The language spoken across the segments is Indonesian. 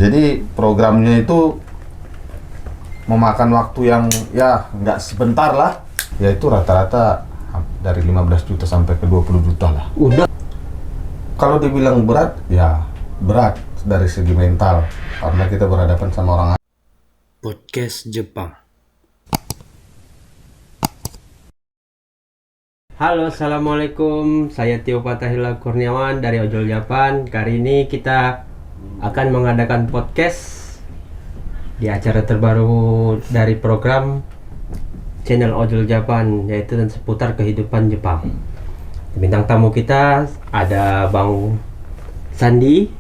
Jadi programnya itu memakan waktu yang ya nggak sebentar lah, yaitu rata-rata dari 15 juta sampai ke 20 juta lah. Udah. Kalau dibilang berat, ya berat dari segi mental, karena kita berhadapan sama orang. Podcast Jepang. Halo, assalamualaikum. Saya Tio Patahila Kurniawan dari Ojol Japan. Kali ini kita akan mengadakan podcast di acara terbaru dari program channel Ojol Japan, yaitu tentang seputar kehidupan Jepang. Bintang tamu kita ada Bang Sandi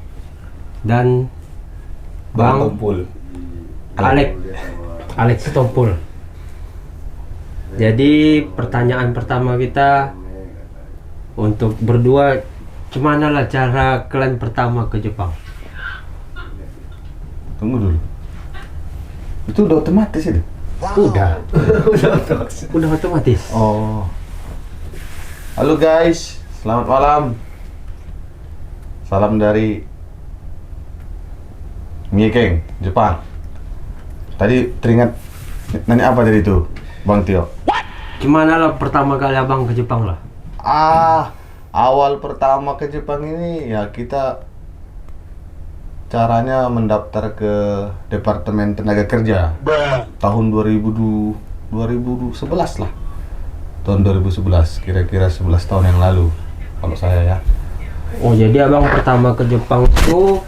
dan Bang Alex Tompul. Jadi pertanyaan pertama kita untuk berdua, gimana lah cara kalian pertama ke Jepang? Tunggu dulu. Itu udah otomatis itu? Udah otomatis. Oh. Halo guys, selamat malam. Salam dari Miekeng, Jepang. Tadi teringat nanya apa tadi itu, Bang Tio? Gimana lah pertama kali abang ke Jepang lah? Awal pertama ke Jepang ini ya kita caranya mendaftar ke Departemen Tenaga Kerja tahun 2011 lah. Tahun 2011, kira-kira 11 tahun yang lalu kalau saya ya. Oh, jadi abang pertama ke Jepang itu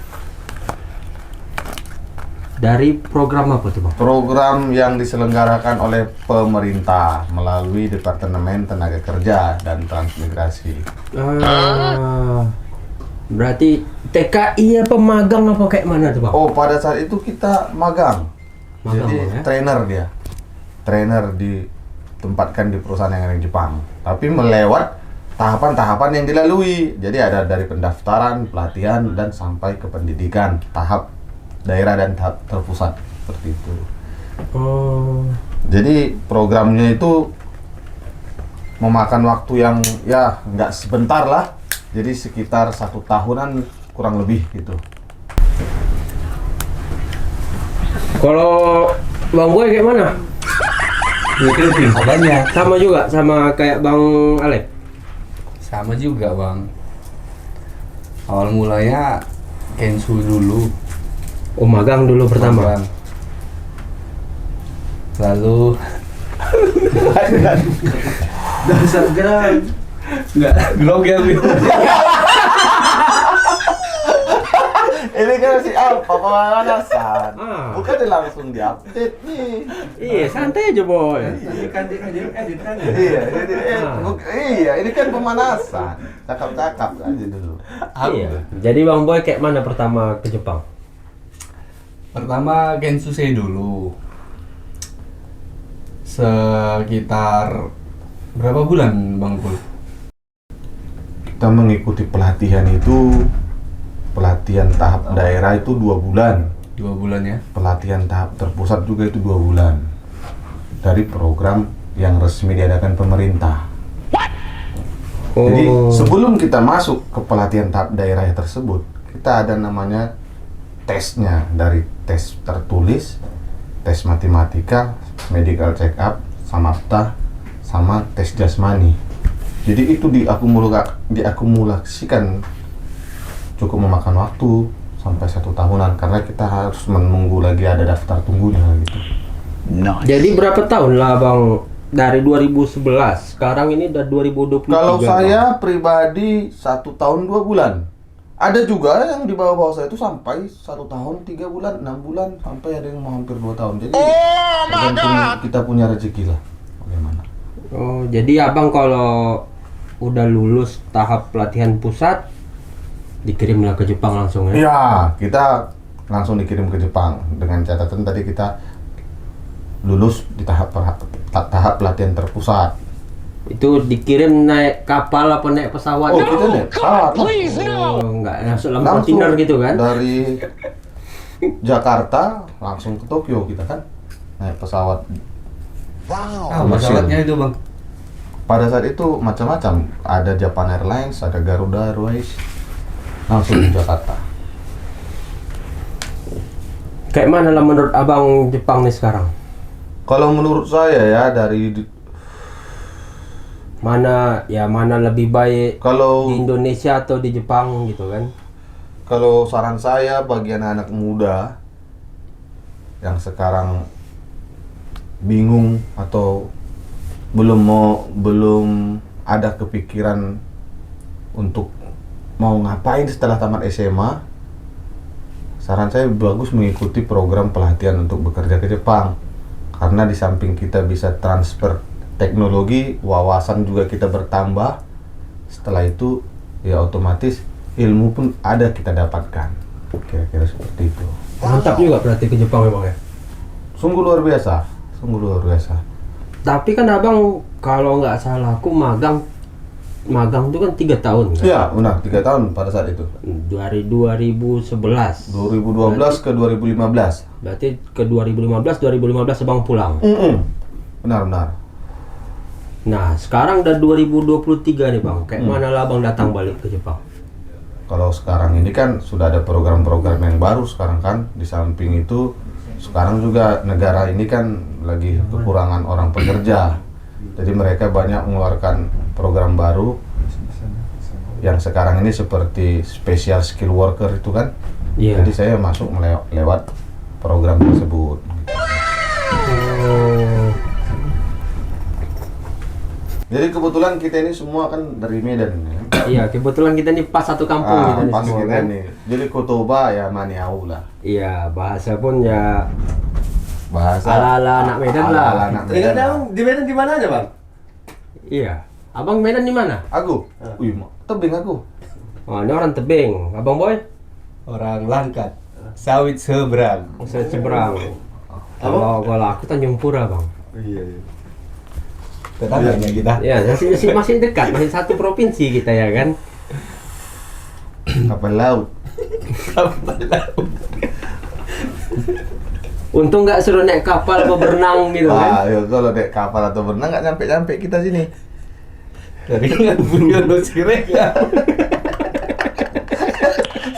dari program apa tuh, Bang? Program yang diselenggarakan oleh pemerintah melalui Departemen Tenaga Kerja dan Transmigrasi. Berarti TKI apa magang apa kayak mana tuh, Bang? Oh, pada saat itu kita magang. Magang, Jadi Bang, ya? trainer ditempatkan di perusahaan yang ada di Jepang. Tapi melewat tahapan-tahapan yang dilalui. Jadi ada dari pendaftaran, pelatihan, dan sampai ke pendidikan tahap daerah dan tahap terpusat, seperti itu. Oh. Jadi programnya itu memakan waktu yang ya nggak sebentar lah. Jadi sekitar 1 tahunan kurang lebih gitu. Kalau Bang Boy kayak mana? Banyak. Sama juga, sama kayak Bang Alek? Sama juga, Bang. Awal mulanya Kensu dulu. Oh, magang dulu pertama? Magang. Lalu Dasar gerak. enggak grogel gitu. Ini kan si apa pemanasan. Bukan langsung diupdate nih. Iya, santai aja, Boy. Ini kan dia edit kan. Iya, ini kan pemanasan. Cakap-cakap aja dulu. Iya. Jadi Bang Boy kayak mana pertama ke Jepang? Pertama Kensusei dulu. Sekitar berapa bulan, Bang Pul? Kita mengikuti pelatihan tahap daerah itu 2 bulan. 2 bulan ya. Pelatihan tahap terpusat juga itu 2 bulan. Dari program yang resmi diadakan pemerintah. Jadi sebelum kita masuk ke pelatihan tahap daerah tersebut, kita ada namanya tesnya, dari tes tertulis, tes matematika, medical check up, samapta, sama tes jasmani. Jadi itu diakumulasikan, cukup memakan waktu sampai 1 tahunan karena kita harus menunggu lagi ada daftar tunggunya gitu. Jadi berapa tahun lah Bang? Dari 2011, sekarang ini udah 2023. Kalau saya pribadi 1 tahun 2 bulan. Ada juga yang di bawah saya itu sampai 1 tahun 3 bulan, 6 bulan, sampai ada yang mau hampir 2 tahun. Jadi tergantung kita punya rezeki lah. Bagaimana? Oh, jadi abang kalau udah lulus tahap pelatihan pusat, dikirimlah ke Jepang langsung ya? Iya, kita langsung dikirim ke Jepang dengan catatan tadi kita lulus di tahap pelatihan terpusat. Itu dikirim naik kapal apa naik pesawat? Oh, kita naik pesawat. Enggak langsung kontainer gitu kan? Dari Jakarta langsung ke Tokyo kita kan naik pesawat. Pesawatnya itu, Bang. Pada saat itu macam-macam, ada Japan Airlines, ada Garuda Airways, langsung di Jakarta. Kayak mana lah menurut abang Jepang nih sekarang? Kalau menurut saya ya Mana lebih baik kalau di Indonesia atau di Jepang gitu kan? kalau saran saya bagi anak-anak muda yang sekarang bingung atau belum ada kepikiran untuk mau ngapain setelah tamat SMA, saran saya bagus mengikuti program pelatihan untuk bekerja ke Jepang. Karena di samping kita bisa transfer teknologi, wawasan juga kita bertambah. Setelah itu ya otomatis ilmu pun ada kita dapatkan. Kira-kira seperti itu. Mantap juga berarti ke Jepang memang ya. Sungguh luar biasa, sungguh luar biasa. Tapi kan abang kalau nggak salah aku magang itu kan 3 tahun kan? Iya, benar, 3 tahun pada saat itu. Dari 2011. 2012 ke 2015. Berarti ke 2015 abang pulang. Benar. Nah, sekarang udah 2023 nih bang. Kayak mana lah abang datang balik ke Jepang? Kalau sekarang ini kan sudah ada program-program yang baru sekarang kan. Di samping itu sekarang juga negara ini kan lagi kekurangan orang pekerja. Jadi mereka banyak mengeluarkan program baru yang sekarang ini seperti special skill worker itu kan. Iya. Jadi saya masuk lewat program tersebut. Oh. Jadi kebetulan kita ini semua kan dari Medan ya. Iya, kebetulan kita nih pas satu kampung kita nih pas semua kita kan. nih. Jadi Kotoba ya Maniau lah. Iya, bahasa pun ya Bahasa ala-ala anak Medan lah. ala-ala anak Medan. Ingat dong, di Medan di mana aja bang? Iya. Abang Medan di mana? Aku? Wih, tebing aku. Oh, ini orang Tebing. Abang Boy? Orang Langkat, sawit seberang. Saya Seberang. Kalau aku Tanjung Pura, Bang. Iya. Tetangganya kita. Ya, masih dekat, masih satu provinsi kita ya kan. Kapal laut. Untung nggak suruh naik kapal atau berenang gitu kan. Ya, kalau naik kapal atau berenang nggak nyampe kita sini. Dari kan punya no Siregar.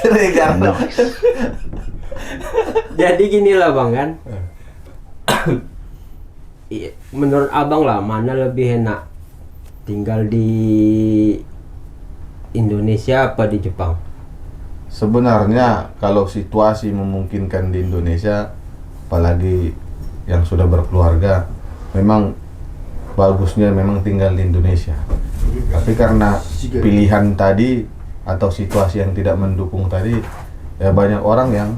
Siregar. Jadi gini lah Bang kan. Menurut abang lah mana lebih enak tinggal di Indonesia apa di Jepang? Sebenarnya kalau situasi memungkinkan di Indonesia, apalagi yang sudah berkeluarga, memang bagusnya memang tinggal di Indonesia. Tapi karena pilihan tadi atau situasi yang tidak mendukung tadi, ya banyak orang yang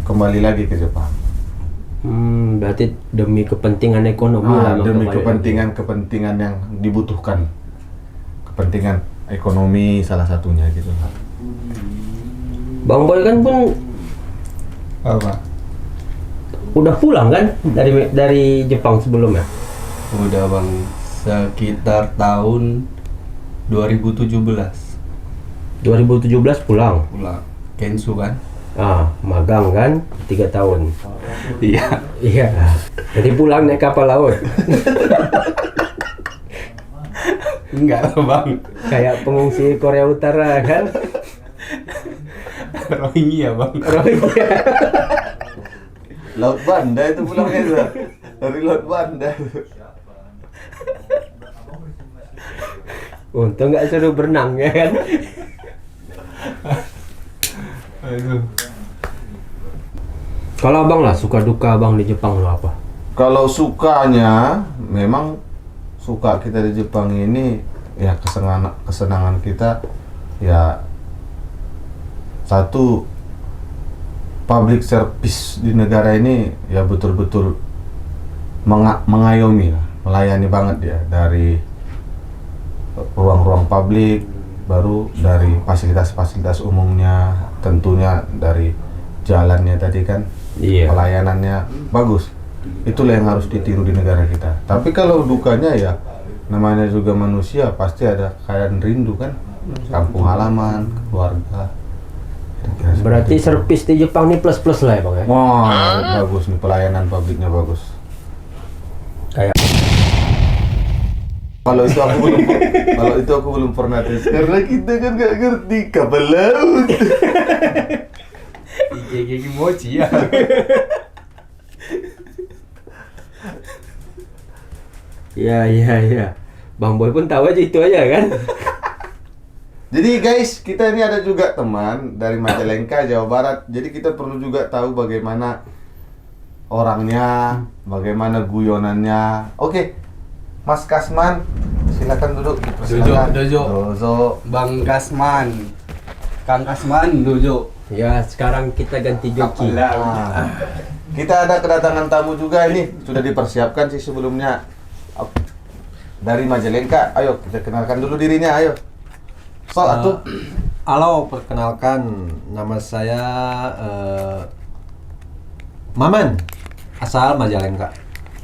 kembali lagi ke Jepang. Berarti demi kepentingan ekonomi lah. Demi kepentingan yang dibutuhkan, kepentingan ekonomi salah satunya gitu. Bang Boy kan pun Apa? udah pulang kan dari Jepang sebelumnya. Udah bang, sekitar tahun 2017 pulang. pulang. Kensu kan? Magang kan 3 tahun. Iya. Iya. Jadi pulang naik kapal laut. Enggak lah bang. Kayak pengungsi Korea Utara kan. Rohingya bang. Rohingya. Laut Banda itu pulangnya itu. Dari Laut Banda. Untung nggak suruh berenang ya kan. Aduh. Kalau abang lah suka duka abang di Jepang lo apa? Kalau sukanya, memang suka kita di Jepang ini ya kesenangan kita ya satu, public service di negara ini ya betul-betul mengayomi lah, melayani banget ya, dari ruang-ruang publik, baru dari fasilitas-fasilitas umumnya, tentunya dari jalannya tadi kan. Iya. Pelayanannya bagus. Itulah yang harus ditiru di negara kita. Tapi kalau dukanya ya namanya juga manusia, pasti ada keadaan rindu kan, kampung halaman, keluarga. Kira-kira Berarti seperti itu. servis di Jepang ini plus-plus lah ya bang ya? Wah, bagus nih, pelayanan publiknya bagus. Kayak Kalau itu aku belum pernah tes karena kita kan nggak ngerti kapal laut. Gigi mochi ya. Iya. Bang Boy pun tahu aja itu aja kan. Jadi guys, kita ini ada juga teman dari Majalengka, Jawa Barat. Jadi kita perlu juga tahu bagaimana orangnya, bagaimana guyonannya. Oke, Mas Kasman, silakan duduk. Dojo. Bang Kasman. Kang Kasman, Dojo. Ya, sekarang kita ganti joki. Nah, kita ada kedatangan tamu juga ini, sudah dipersiapkan sih sebelumnya. Dari Majalengka, ayo kita kenalkan dulu dirinya, ayo. Atuh. Halo, perkenalkan nama saya Maman, asal Majalengka.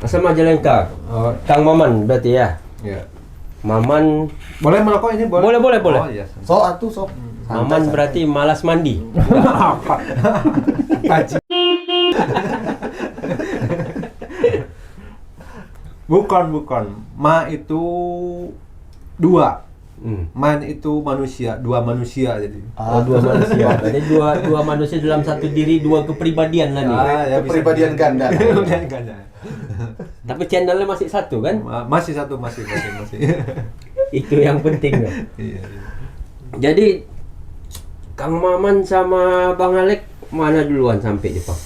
Asal Majalengka. Kang Maman berarti ya. Ya. Maman Boleh merokok ini? Boleh. Oh iya. Atuh. Maman berarti malas mandi. Bukan. Ma itu dua. Hmm. Man itu manusia, dua manusia jadi. Dua manusia. Berarti dua manusia dalam satu diri, dua kepribadian lah nih. Ya, Kepribadian ganda. Ganda. Tapi channelnya masih satu kan? Masih satu, masih. Itu yang penting kan. Iya. Jadi Kang Maman sama Bang Alek mana duluan sampai Jepang?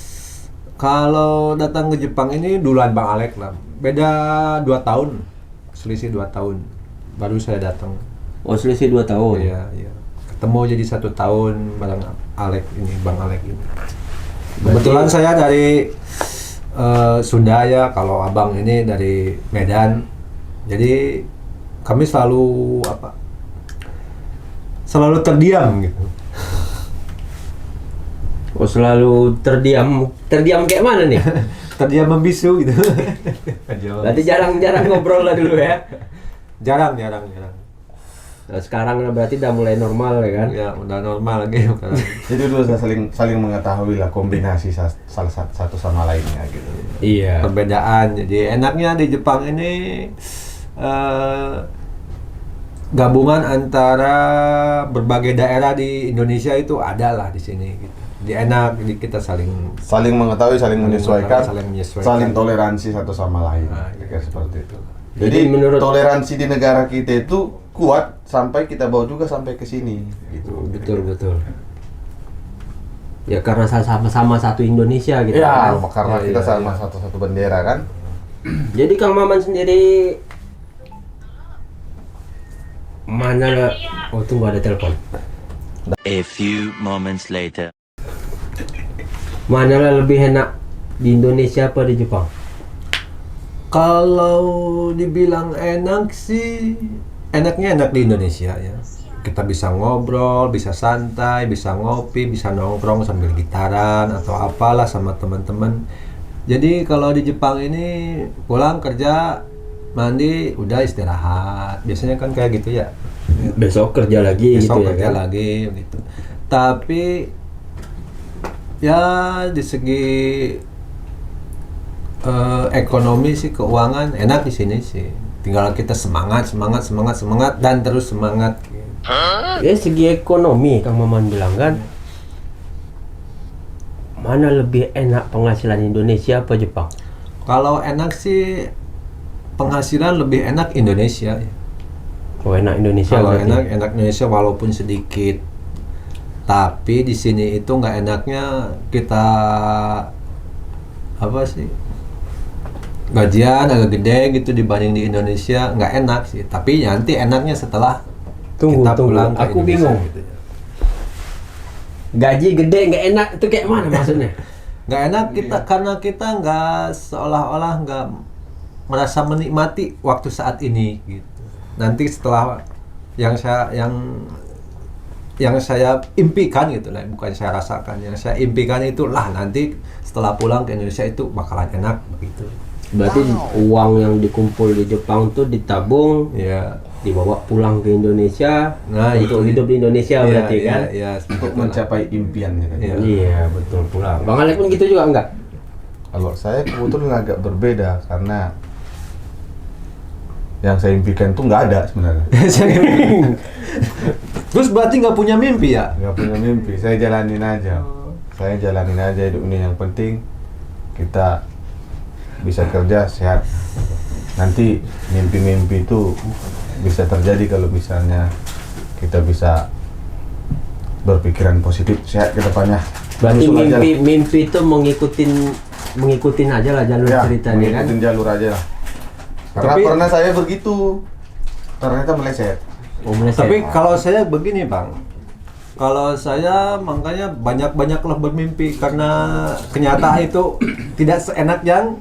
Kalau datang ke Jepang ini duluan Bang Alek lah. Beda 2 tahun. Selisih 2 tahun. Baru saya datang. Oh, selisih 2 tahun. Iya. Ketemu jadi 1 tahun bareng Alek ini, Bang Alek ini. Kebetulan saya dari Sunda ya, kalau Abang ini dari Medan. Jadi kami selalu selalu terdiam gitu. Oh, selalu terdiam kayak mana nih? Terdiam membisu gitu. Berarti jarang ngobrol lah dulu ya. Jarang. Nah, sekarang berarti udah mulai normal ya kan? Ya udah normal lagi sekarang. Jadi dulu saling mengetahui lah kombinasi salah satu sama lainnya gitu. Iya. Perbedaan. Jadi enaknya di Jepang ini gabungan antara berbagai daerah di Indonesia itu ada lah di sini gitu. Jadi enak, jadi kita saling Mengetahui, saling menyesuaikan, saling menyesuaikan. saling toleransi satu sama lain. Nah, Kayak seperti itu. Jadi Jadi menurut- toleransi di negara kita itu kuat sampai kita bawa juga sampai ke sini gitu. Betul. Ya karena sama-sama satu Indonesia gitu Ya, kan. karena Ya, kita ya, sama ya. satu bendera kan. Jadi Kang Maman sendiri mana? Oh, tunggu ada telepon. A few moments later. Mana lebih enak di Indonesia apa di Jepang? Kalau dibilang enak sih, enaknya enak di Indonesia ya. Kita bisa ngobrol, bisa santai, bisa ngopi, bisa nongkrong sambil gitaran atau apalah sama teman-teman. Jadi kalau di Jepang ini pulang kerja, mandi, udah istirahat. Biasanya kan kayak gitu ya. Besok kerja lagi Besok gitu ya kerja kan? lagi gitu. Tapi ya di segi ekonomi sih, keuangan enak di sini sih. Tinggal kita semangat dan terus semangat. Ya segi ekonomi Kang Maman bilang kan, mana lebih enak penghasilan Indonesia apa Jepang? Kalau enak sih penghasilan lebih enak Indonesia. Oh, enak Indonesia Kalau berarti. enak Indonesia walaupun sedikit. Tapi di sini itu nggak enaknya kita gajian agak gede gitu dibanding di Indonesia, nggak enak sih. Tapi nanti enaknya setelah kita pulang ke Aku Indonesia bingung. gitu ya. Gaji gede nggak enak itu kayak mana maksudnya? Nggak enak karena kita nggak seolah-olah nggak merasa menikmati waktu saat ini gitu. Nanti setelah yang saya impikan gitu lah, bukan saya rasakan, yang saya impikan itulah nanti setelah pulang ke Indonesia itu bakalan enak begitu. Berarti uang yang dikumpul di Jepang tuh ditabung, Ya. dibawa pulang ke Indonesia untuk itu. hidup di Indonesia berarti kan? Ya, Untuk mencapai impiannya kan. Iya. Iya, betul pula. Bang Alek pun gitu juga enggak? Kalau saya kebetulan agak berbeda karena yang saya impikan tuh nggak ada sebenarnya. Terus berarti nggak punya mimpi ya? Nggak punya mimpi, saya jalanin aja. saya jalanin aja hidup ini, yang penting kita bisa kerja sehat. Nanti mimpi-mimpi itu bisa terjadi kalau misalnya kita bisa berpikiran positif, sehat ke depannya. Berarti Usul aja lah. mimpi itu mengikutin aja lah jalur Ya, ceritanya kan. mengikutin jalur aja lah. Karena Tapi- pernah saya begitu, ternyata meleset. Oh, meleset. Tapi kalau saya begini Bang, kalau saya makanya banyak-banyaklah bermimpi, karena kenyataan itu tidak seenak yang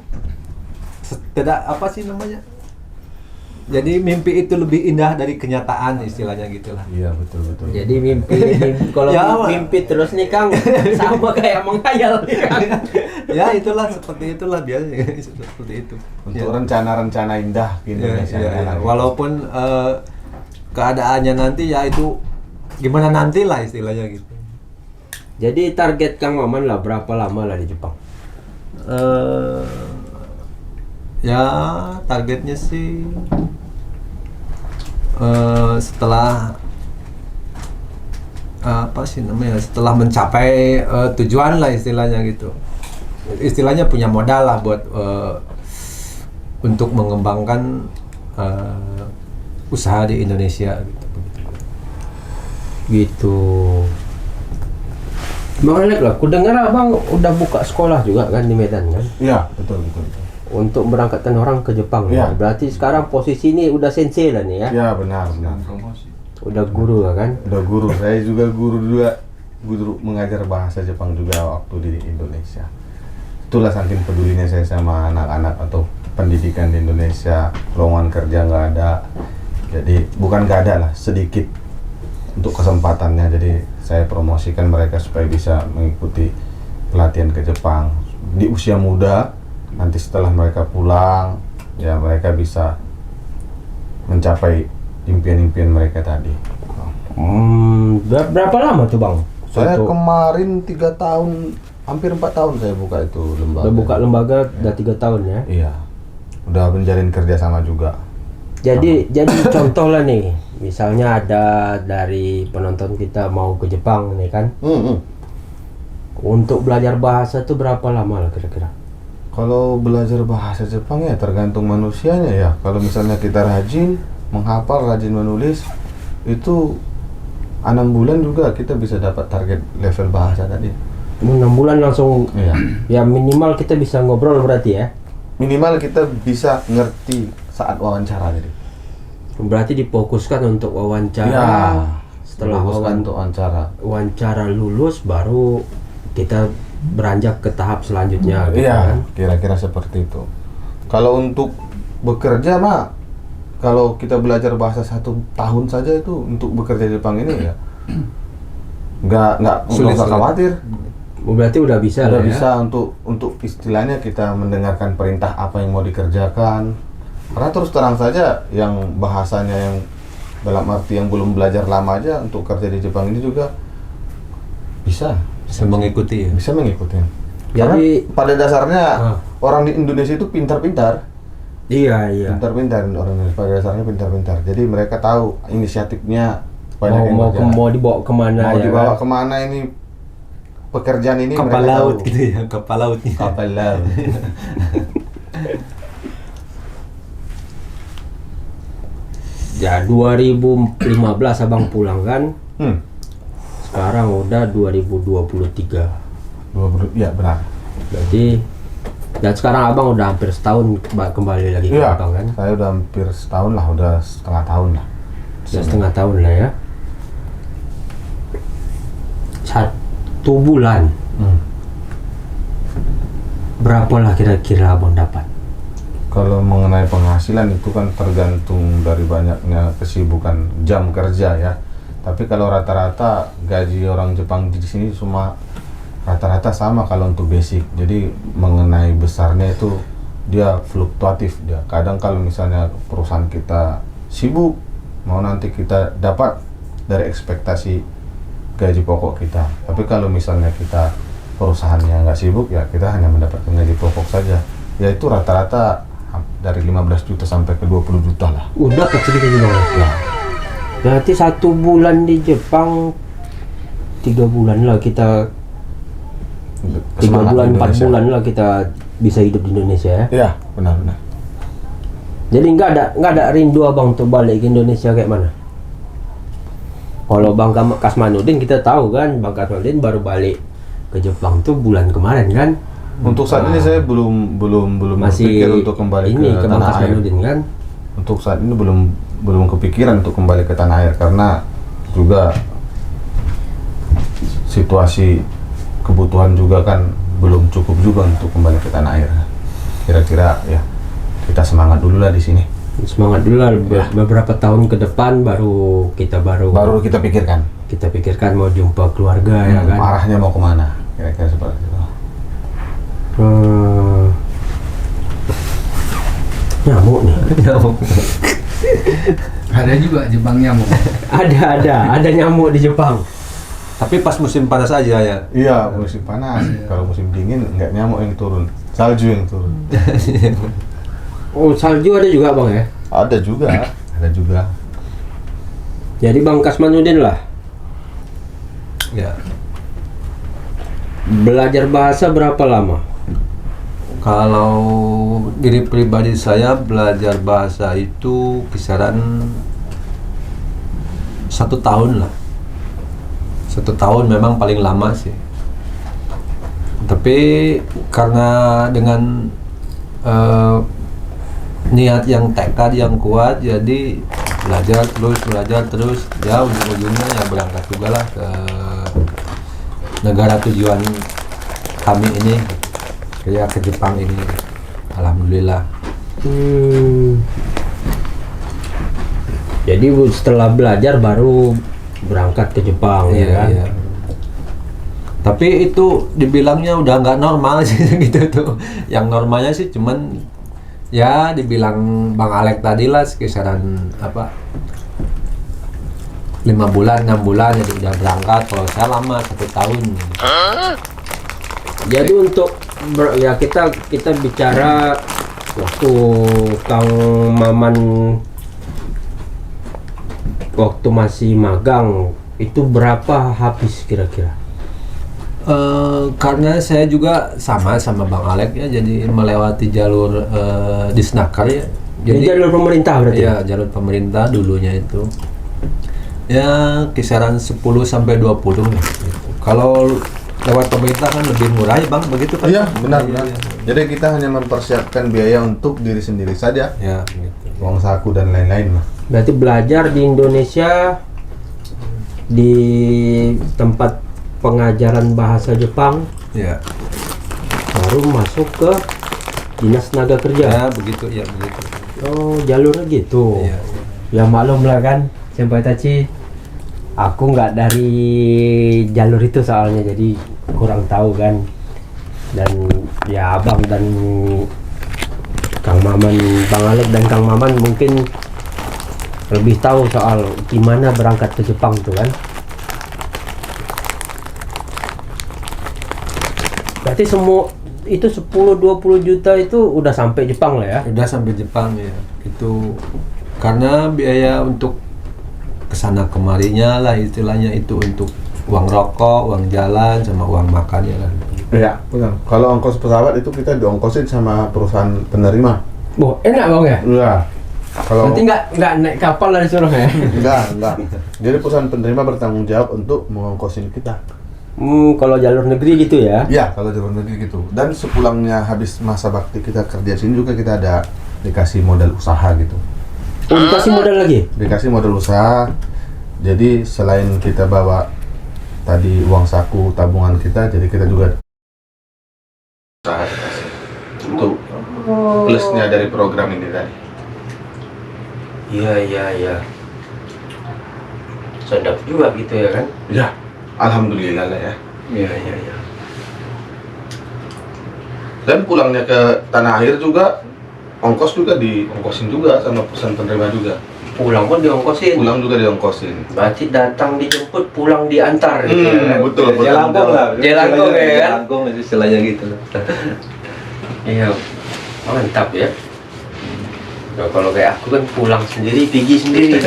tidak apa sih namanya. Jadi mimpi itu lebih indah dari kenyataan, istilahnya gitulah. Iya, betul. Jadi mimpi kalau Ya, mimpi terus nih Kang sama kayak menghayal nih Kang. Ya itulah, seperti itulah biasanya seperti itu. Untuk Ya. rencana-rencana indah di Ya, Indonesia. ya, ya. lah. Walaupun keadaannya nanti ya itu gimana nanti lah istilahnya gitu. Jadi target Kang Maman lah berapa lama lah di Jepang? Ya targetnya sih setelah apa sih namanya, setelah mencapai tujuan lah istilahnya gitu. Istilahnya punya modal lah buat untuk mengembangkan usaha di Indonesia gitu. Gitu. Bang Alek lah, ku dengar abang udah buka sekolah juga kan di Medan kan? Iya, betul. Untuk berangkatkan orang ke Jepang. Iya. Berarti sekarang posisi ini udah sensei lah nih ya? Ya, benar. Udah guru lah kan? Udah guru, saya juga guru mengajar bahasa Jepang juga waktu di Indonesia. Itulah saking pedulinya saya sama anak-anak atau pendidikan di Indonesia. Lowongan kerja nggak ada, jadi bukan nggak ada lah, sedikit untuk kesempatannya. Jadi saya promosikan mereka supaya bisa mengikuti pelatihan ke Jepang di usia muda. Nanti setelah mereka pulang, ya mereka bisa mencapai impian-impian mereka tadi. Berapa lama tuh Bang? Saya Untuk kemarin 3 tahun, hampir 4 tahun saya buka itu lembaga. udah buka lembaga udah 3 tahun ya? Iya, udah menjalin kerjasama juga. Jadi contoh lah nih, misalnya ada dari penonton kita mau ke Jepang nih kan? Untuk belajar bahasa tuh berapa lama lah kira-kira? Kalau belajar bahasa Jepang ya tergantung manusianya ya. Kalau misalnya kita rajin menghafal, rajin menulis, itu 6 bulan juga kita bisa dapat target level bahasa tadi. 6 bulan langsung, Iya. ya minimal kita bisa ngobrol berarti ya? Minimal kita bisa ngerti saat wawancara jadi. Berarti difokuskan untuk wawancara. Iya. Setelah Fokuskan untuk wawancara. wawancara lulus baru kita beranjak ke tahap selanjutnya gitu Iya, kan? kira-kira seperti itu. Kalau untuk bekerja mah, kalau kita belajar bahasa 1 tahun saja itu untuk bekerja di Jepang ini ya nggak Sulit. usah khawatir. Berarti udah bisa Udah lah ya? bisa untuk istilahnya kita mendengarkan perintah apa yang mau dikerjakan. Karena terus terang saja yang bahasanya yang dalam arti yang belum belajar lama aja untuk kerja di Jepang ini juga bisa Mengikuti ya. bisa mengikuti. Jadi- Karena pada dasarnya Ah. orang di Indonesia itu pintar-pintar. Iya. Pintar-pintar orang Indonesia pada dasarnya pintar-pintar. Jadi mereka tahu inisiatifnya banyak yang berjalan. Mau dibawa kemana Mau ya dibawa kan? kemana ini pekerjaan ini Kapal mereka laut tahu. gitu ya, kapal lautnya. Kapal laut. Ya 2015 abang pulang kan? Sekarang udah 2023. 20, ya benar. Berarti dan sekarang abang udah hampir setahun kembali lagi ke Iya, Jepang kan? saya udah hampir setahun lah, udah setengah tahun lah. Udah setengah tahun lah ya. 1 bulan berapa lah kira-kira abang dapat? Kalau mengenai penghasilan itu kan tergantung dari banyaknya kesibukan jam kerja ya. Tapi kalau rata-rata gaji orang Jepang di sini cuma rata-rata sama kalau untuk basic. Jadi mengenai besarnya itu dia fluktuatif dia. Kadang kalau misalnya perusahaan kita sibuk, mau nanti kita dapat dari ekspektasi gaji pokok kita. Tapi kalau misalnya kita perusahaannya nggak sibuk ya kita hanya mendapatkan gaji pokok saja. Ya itu rata-rata dari 15 juta sampai ke 20 juta lah. Udah kecil gitu bang. Ya. Berarti 1 bulan di Jepang 3 bulan lah kita 3 semangat bulan 4 Indonesia. bulan lah kita bisa hidup di Indonesia ya. Iya, benar-benar. Jadi nggak ada rindu abang untuk balik ke Indonesia kayak mana? Kalau Bang Kasmanudin kita tahu kan, Bang Kasmanudin baru balik ke Jepang tuh bulan kemarin kan. Untuk saat ini saya belum Masih berpikir untuk kembali ini ke Bang tanah air. Kasmanudin kan. Untuk saat ini belum kepikiran untuk kembali ke tanah air karena juga situasi kebutuhan juga kan belum cukup juga untuk kembali ke tanah air. Kira-kira ya kita semangat dulu lah di sini. Semangat dulu lah, beberapa tahun ke depan baru kita Kita pikirkan. kita pikirkan mau jumpa keluarga ya kan. Arahnya mau kemana? Kira-kira seperti itu. Nyamuk nih. Ada juga Jepang nyamuk. ada nyamuk di Jepang. Tapi pas musim panas aja ya. Iya, musim panas. Kalau musim dingin nggak nyamuk yang turun, salju yang turun. Oh, salju ada juga Bang ya. Ada juga. Jadi Bang Kasmanudin lah Ya. belajar bahasa berapa lama? Kalau diri pribadi saya belajar bahasa itu kisaran 1 tahun lah. 1 tahun memang paling lama sih. Tapi karena dengan niat yang tekad yang kuat, jadi belajar terus ya ujung-ujungnya ya berangkat juga lah ke negara tujuan kami ini, kayak ke Jepang ini. Alhamdulillah. Jadi setelah belajar baru berangkat ke Jepang ya kan. Iya. Tapi itu dibilangnya udah nggak normal sih gitu tuh. Yang normalnya sih cuman ya dibilang Bang Alek tadi lah kisaran 5 bulan 6 bulan jadi udah berangkat. Kalau saya lama 1 tahun. Jadi untuk ya kita bicara waktu Kang Maman waktu masih magang itu berapa habis kira-kira? Karena saya juga sama Bang Alek ya, jadi melewati jalur Disnaker ya. Jadi jalur pemerintah berarti? Iya, jalur pemerintah dulunya itu. Ya kisaran 10 sampai 20 nih. Gitu. Kalau lewat pemerintah kan lebih murah ya Bang, begitu kan? Iya, benar. Iya. Jadi kita hanya mempersiapkan biaya untuk diri sendiri saja, Ya, gitu. uang saku dan lain-lain lah. Berarti belajar di Indonesia di tempat pengajaran bahasa Jepang Ya. baru masuk ke Dinas Tenaga Kerja. Ya, begitu ya, begitu. Oh, jalurnya gitu. Iya. Ya maklum lah kan, Senpai Tachi. Aku nggak dari jalur itu soalnya, jadi kurang tahu kan. Dan ya Abang dan Kang Maman, Bang Alek dan Kang Maman mungkin lebih tahu soal gimana berangkat ke Jepang tuh kan. Berarti semua itu 10-20 juta itu udah sampai Jepang lah ya? Udah sampai Jepang ya. Itu karena biaya untuk kesana kemarinya lah istilahnya itu untuk uang rokok, uang jalan, sama uang makannya kan. Iya, benar. Kalau ongkos pesawat itu kita diongkosin sama perusahaan penerima. Boh, enak Bang ya? Iya. Kalau Nanti nggak naik kapal lah disuruh ya? enggak. Jadi perusahaan penerima bertanggung jawab untuk mengongkosin kita. Kalau jalur negeri gitu ya? Iya, kalau di luar negeri gitu. Dan sepulangnya habis masa bakti kita kerja sini juga kita ada dikasih modal usaha gitu. Oh, dikasih modal lagi? Dikasih modal usaha. Jadi selain kita bawa tadi uang saku tabungan kita, jadi kita juga usaha dikasih untuk plusnya dari program ini tadi. Iya. Sedap juga gitu ya kan? Ya, alhamdulillah lah ya. Iya. Dan pulangnya ke tanah air juga ongkos juga diongkosin juga sama perusahaan penerima juga. Pulang pun diongkosin? Pulang juga diongkosin. Berarti datang dijemput, pulang diantar gitu ya kan? Betul. Jelangkung lah. Jelangkung ya kan? Jelangkung istilahnya gitu. Iya, mantap ya. Nah, kalau kayak aku kan pulang sendiri, pergi sendiri.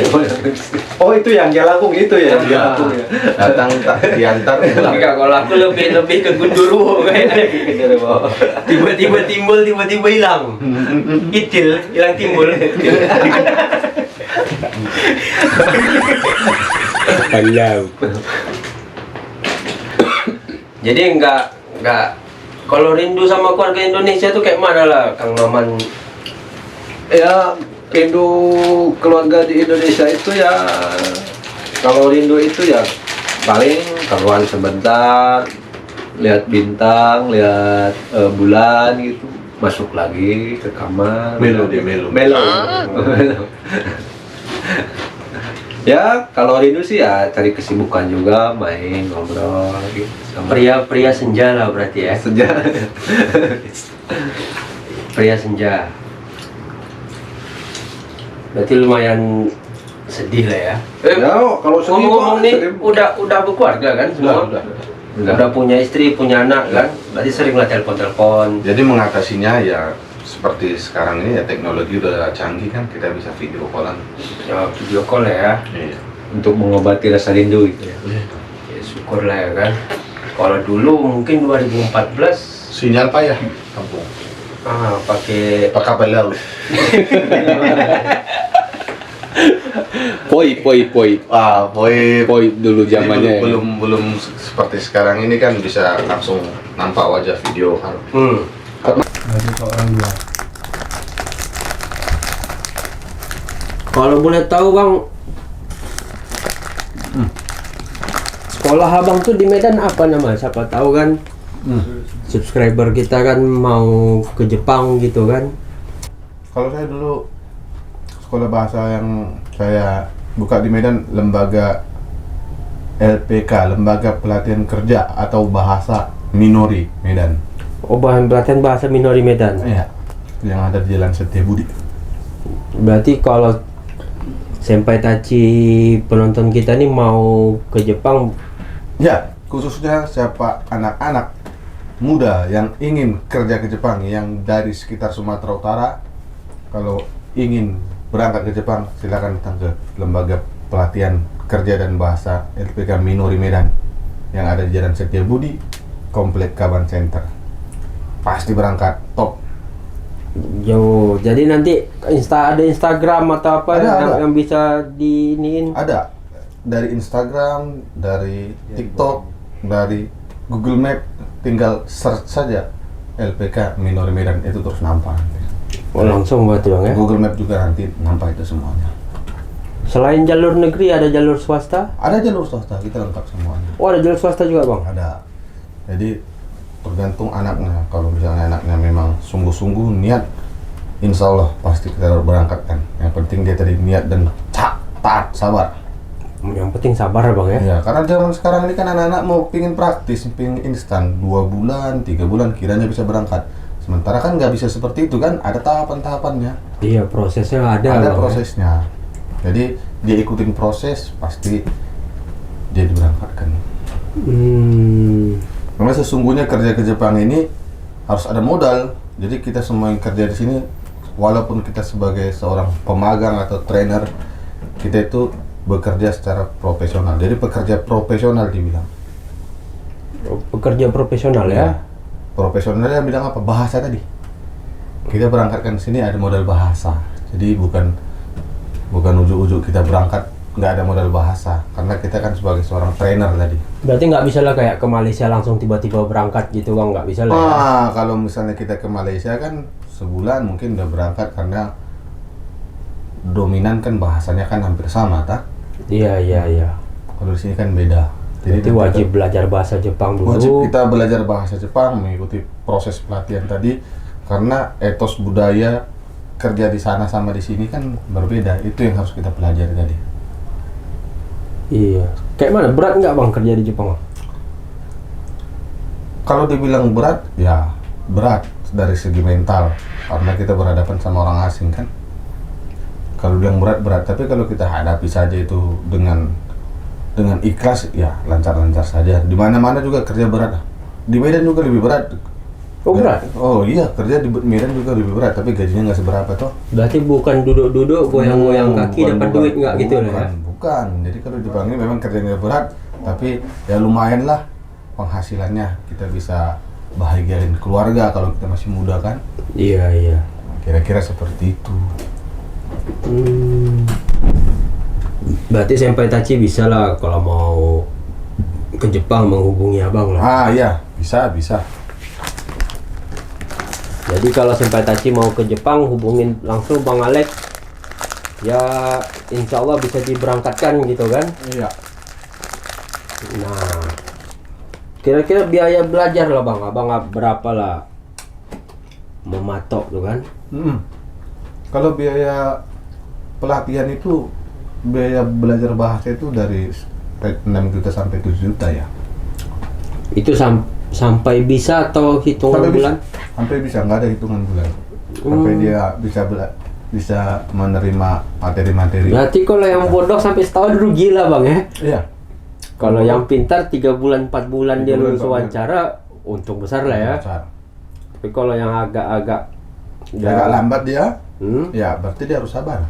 Oh itu yang Jalakung itu ya? Jalakung ya. Datang tak diantar pulang. Enggak, kalau aku lebih ke Gundurwo kayaknya. Tiba-tiba timbul, tiba-tiba hilang. Hilang timbul. Panjang. Jadi enggak kalau rindu sama keluarga Indonesia tuh kayak mana lah Kang Maman? Ya rindu keluarga di Indonesia itu ya, kalau rindu itu ya paling keluar sebentar, lihat bintang, lihat bulan gitu, masuk lagi ke kamar. Melo dia, melo. Melo. Ya kalau rindu sih ya cari kesibukan juga, main ngobrol gitu sama Pria senja lah berarti ya. sejak. Pria senja. Berarti lumayan sedih lah ya. Ya kalau sedih Ngomong-ngomong kok, nih, sedih. udah berkeluarga kan semua? Udah punya istri, punya anak kan? Berarti sering lah telepon-telepon. Jadi mengatasinya ya seperti sekarang ini ya teknologi udah canggih kan, kita bisa video callan. Ya, video call ya. Iya. Untuk mengobati rasa rindu gitu ya. Ya syukur lah ya kan. Kalau dulu mungkin 2014 Sinyal payah kampung. pakai Pakai kabel laut. Poi. Boy Dulu zamannya. Ya. belum seperti sekarang ini kan bisa langsung nampak wajah video kan. Kalau boleh tahu Bang, sekolah Abang tuh di Medan apa nama? Siapa tahu kan subscriber kita kan mau ke Jepang gitu kan. Kalau saya dulu sekolah bahasa yang saya buka di Medan, lembaga LPK, lembaga pelatihan kerja atau bahasa Minori Medan. Oh, bahan pelatihan bahasa Minori Medan. Iya, yang ada di Jalan Setiabudi. Berarti kalau Senpai Tachi penonton kita nih mau ke Jepang, Ya, khususnya siapa anak-anak muda yang ingin kerja ke Jepang, yang dari sekitar Sumatera Utara, kalau ingin berangkat ke Jepang, silakan datang ke lembaga pelatihan kerja dan bahasa LPK Minori Medan yang ada di Jalan Setiabudi, Komplek Kaban Center. Pasti berangkat top. jauh. Jadi nanti ada Instagram atau apa Ada. yang bisa diiniin? Ada dari Instagram, dari TikTok, dari Google Map, tinggal search saja LPK Minori Medan, itu terus nampak. Oh, langsung berarti Bang ya. Google Map juga nanti nampak itu semuanya. Selain jalur negeri ada jalur swasta? Ada jalur swasta, kita lengkap semuanya. Oh, ada jalur swasta juga Bang. Ada. Jadi tergantung anaknya. Kalau misalnya anaknya memang sungguh-sungguh niat, insya Allah pasti kita berangkat kan. Yang penting dia tadi niat dan taat, sabar. Yang penting sabar Bang ya. Ya, karena zaman sekarang ini kan anak-anak mau pingin praktis, pingin instan, 2 bulan, 3 bulan kiranya bisa berangkat. Sementara kan nggak bisa seperti itu kan, ada tahapan-tahapannya. Iya, prosesnya ada Ada Bang, ya. prosesnya. Jadi dia ikutin proses, pasti dia diberangkatkan. Karena sesungguhnya kerja ke Jepang ini harus ada modal. Jadi kita semua yang kerja di sini, walaupun kita sebagai seorang pemagang atau trainer, kita itu bekerja secara profesional. Jadi pekerja profesional dibilang. Pekerja profesional ya. Profesionalnya bilang apa? Bahasa tadi. Kita berangkatkan sini ada modal bahasa. Jadi bukan ujuk-ujuk kita berangkat nggak ada modal bahasa, karena kita kan sebagai seorang trainer tadi. Berarti nggak bisa lah kayak ke Malaysia langsung tiba-tiba berangkat gitu Bang, nggak bisa lah. Ya? Kalau misalnya kita ke Malaysia kan sebulan mungkin udah berangkat, karena dominan kan bahasanya kan hampir sama, tak? Iya. Kalau di sini kan beda. Jadi wajib belajar bahasa Jepang dulu. Wajib kita belajar bahasa Jepang, mengikuti proses pelatihan tadi, karena etos budaya kerja di sana sama di sini kan berbeda. Itu yang harus kita pelajari tadi. Iya. Kayak mana? Berat nggak Bang kerja di Jepang? Kalau dibilang berat, ya berat dari segi mental, karena kita berhadapan sama orang asing kan. Kalau bilang berat, tapi kalau kita hadapi saja itu dengan ikhlas, ya lancar-lancar saja. Di mana-mana juga kerja berat. Di Medan juga lebih berat Oh berat. Oh iya, kerja di Medan juga lebih berat, tapi gajinya nggak seberapa toh. Berarti bukan duduk-duduk goyang-goyang kaki dapat duit nggak gitu lah ya? Bukan. Jadi kalau di Jepang ini memang kerjanya berat, tapi ya lumayan lah penghasilannya. Kita bisa bahagiain keluarga kalau kita masih muda kan. Iya. Kira-kira seperti itu. Berarti Senpai Tachi bisa lah kalau mau ke Jepang menghubungi abang lah. Ah iya, bisa. Jadi kalau Senpai Tachi mau ke Jepang hubungin langsung Bang Alex. Ya insya Allah bisa diberangkatkan gitu kan. Iya. Nah, kira-kira biaya belajar lah bang, abang berapa lah mematok tuh kan? Kalau biaya pelatihan itu, biaya belajar bahasa itu dari 6 juta sampai 7 juta ya. Itu sampai bisa atau hitungan bulan? Sampai bisa, nggak ada hitungan bulan. Sampai dia bisa menerima materi-materi. Berarti kalau yang bodoh sampai setahun rugi lah bang ya? Iya. Kalau yang pintar 3 bulan 4 bulan dia 3 bulan, lulus 4 bulan. wawancara, untung besar lah ya. Besar. Tapi kalau yang agak-agak Agak lambat dia, ya ya berarti dia harus sabar.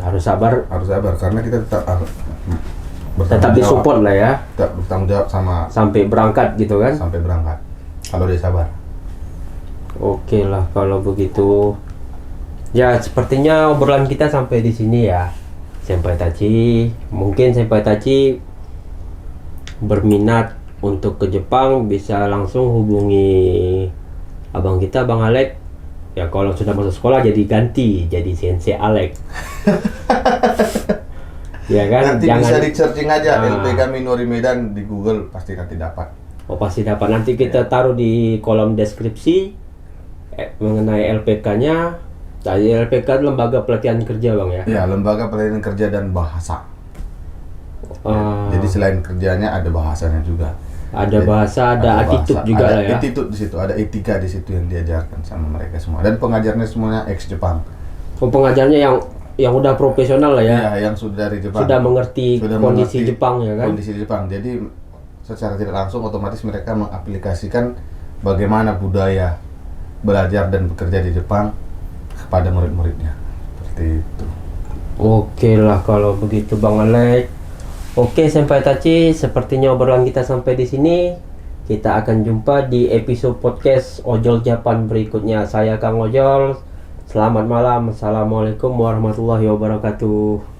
harus sabar, Harus sabar karena kita tetap tetap disupport lah ya, tetap bertanggung jawab sampai berangkat gitu kan? sampai berangkat. Kalau dia sabar. Oke lah kalau begitu. Ya sepertinya obrolan kita sampai di sini ya, Senpai Tachi. Mungkin Senpai Tachi berminat untuk ke Jepang bisa langsung hubungi abang kita, Bang Alex. Ya kalau sudah masuk sekolah jadi ganti jadi Sensei Alex. Ya kan? Nanti bisa di searching aja LPK Minori Medan di Google, pasti nanti dapat. Oh pasti dapat. Nanti kita taruh di kolom deskripsi mengenai LPK-nya. Dari LPK lembaga pelatihan kerja bang ya? Ya, lembaga pelatihan kerja dan bahasa. Jadi selain kerjanya ada bahasanya juga. Ada bahasa, ada attitude bahasa, juga ada lah ya. attitude di situ, ada etika di situ yang diajarkan sama mereka semua. Dan pengajarnya semuanya ex Jepang. Oh, pengajarnya yang udah profesional lah ya. Ya, yang sudah dari Jepang. Sudah mengerti Sudah kondisi mengerti Jepang ya kan. Kondisi Jepang. Jadi secara tidak langsung otomatis mereka mengaplikasikan bagaimana budaya belajar dan bekerja di Jepang kepada murid-muridnya. Seperti itu. Oke lah kalau begitu Bang Alex. Oke Senpai Tachi, sepertinya obrolan kita sampai di sini. Kita akan jumpa di episode podcast Ojol Japan berikutnya. Saya Kang Ojol. Selamat malam. Assalamualaikum warahmatullahi wabarakatuh.